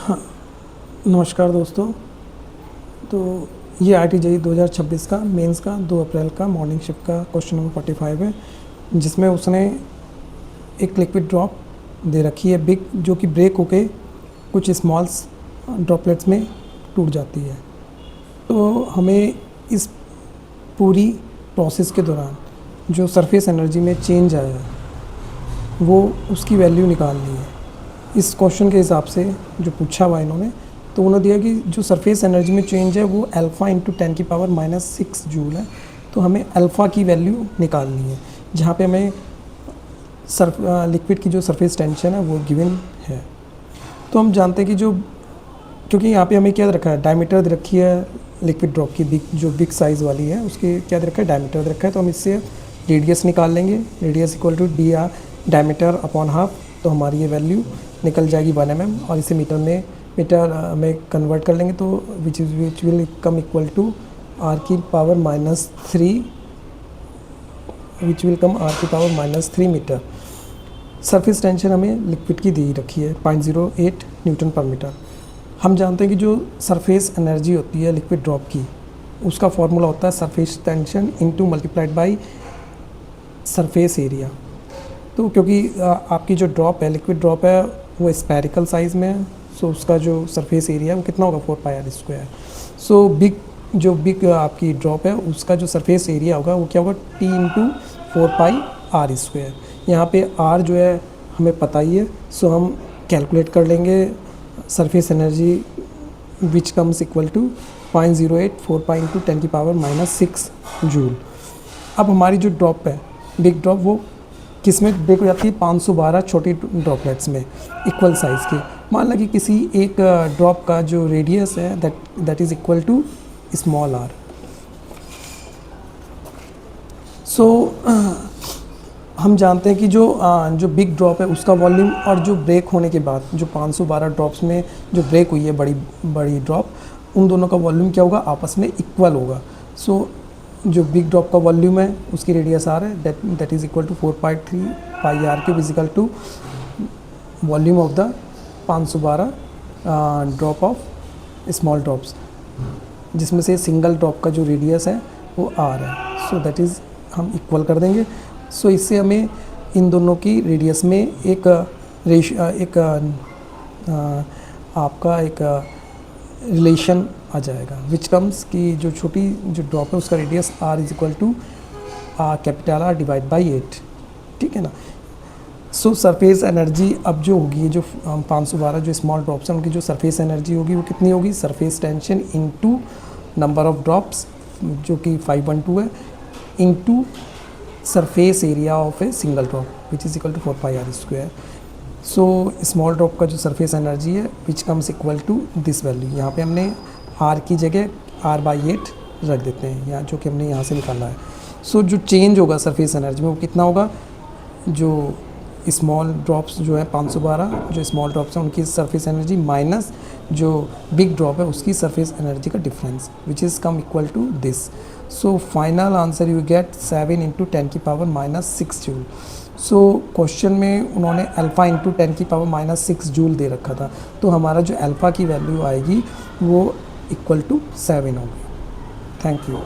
हाँ, नमस्कार दोस्तों। तो ये आईआईटी 2026 का मेंस का 2 अप्रैल का मॉर्निंग शिफ्ट का क्वेश्चन नंबर 45 है, जिसमें उसने एक लिक्विड ड्रॉप दे रखी है बिग, जो कि ब्रेक होके कुछ स्मॉल्स ड्रॉपलेट्स में टूट जाती है। तो हमें इस पूरी प्रोसेस के दौरान जो सरफेस एनर्जी में चेंज आया है वो उसकी वैल्यू निकालनी है। इस क्वेश्चन के हिसाब से जो पूछा हुआ इन्होंने, तो उन्होंने दिया कि जो सरफेस एनर्जी में चेंज है वो अल्फ़ा इंटू 10⁻⁻6 जूल है। तो हमें अल्फ़ा की वैल्यू निकालनी है, जहाँ पे हमें लिक्विड की जो सरफेस टेंशन है वो गिवन है। तो हम जानते हैं कि क्योंकि यहाँ पे हमें क्या रखा है, डायमीटर दे रखी है लिक्विड ड्रॉप की, बिग साइज़ वाली है उसके क्या दे रखा है, डायमीटर दे रखा है। तो हम इससे रेडियस निकाल लेंगे, radius equal to D or diameter upon half. तो हमारी ये वैल्यू निकल जाएगी 1 mm, और इसे मीटर में कन्वर्ट कर लेंगे तो which will come equal to R की power -3, which will come R की पावर -3 मीटर। सरफेस टेंशन हमें लिक्विड की दी रखी है 0.08 न्यूटन पर मीटर। हम जानते हैं कि जो सरफेस एनर्जी होती है लिक्विड ड्रॉप की, उसका फॉर्मूला होता है surface tension into multiplied by surface area. तो क्योंकि आपकी जो ड्रॉप है, लिक्विड ड्रॉप है, वो स्फेरिकल साइज़ में है, सो उसका जो सरफेस एरिया है वो कितना होगा, 4πr²। सो जो बिग आपकी ड्रॉप है उसका जो सरफेस एरिया होगा वो क्या होगा, T इंटू 4πr²। यहाँ पे R जो है हमें पता ही है, सो हम कैलकुलेट कर लेंगे surface energy which comes equal to 0.08 4π into 10⁻⁻6 joule. अब हमारी जो ड्रॉप है बिग ड्रॉप, वो किस में ब्रेक हो जाती है, 512 छोटी ड्रॉपलेट्स में इक्वल साइज़ की। मान ला कि किसी एक ड्रॉप का जो रेडियस है that is equal to small R. So हम जानते हैं कि जो बिग ड्रॉप है उसका वॉल्यूम, और जो ब्रेक होने के बाद जो 512 ड्रॉप्स में जो ब्रेक हुई है बड़ी ड्रॉप, उन दोनों का वॉल्यूम क्या होगा, आपस में इक्वल होगा। सो जो बिग ड्रॉप का वॉल्यूम है उसकी रेडियस आर है, that is equal to 4π3πr equal to volume of the 512 drop of small drops, जिसमें से सिंगल ड्रॉप का जो रेडियस है वो आर है। सो दैट इज़ हम इक्वल कर देंगे। सो इससे हमें इन दोनों की रेडियस में एक रिलेशन आ जाएगा, विच कम्स की जो छोटी जो ड्रॉप है उसका radius R is equal to capital R divide by 8। ठीक है ना। सो सरफेस एनर्जी अब जो होगी, जो 512 जो स्मॉल ड्रॉप्स हैं उनकी जो सरफेस एनर्जी होगी वो कितनी होगी, surface tension into number of drops जो कि 512 है, into surface area of a single drop which is equal to 4πr²। So small drop का जो सरफेस एनर्जी है which comes equal to this value, यहाँ पे हमने आर की जगह r/8 रख देते हैं यहाँ, जो कि हमने यहाँ से निकाला है। सो जो चेंज होगा सरफेस एनर्जी में वो कितना होगा, जो स्मॉल ड्रॉप्स जो है 512 जो स्मॉल ड्रॉप्स हैं उनकी सरफेस एनर्जी माइनस जो बिग ड्रॉप है उसकी सरफेस एनर्जी का difference, which is come equal to this. So final answer you get 7 into 10⁻⁻6 joule. So question में उन्होंने अल्फ़ा इंटू 10⁻⁻6 जूल दे रखा था, तो हमारा जो अल्फ़ा की वैल्यू आएगी वो इक्वल टू 7 होगी। Thank you.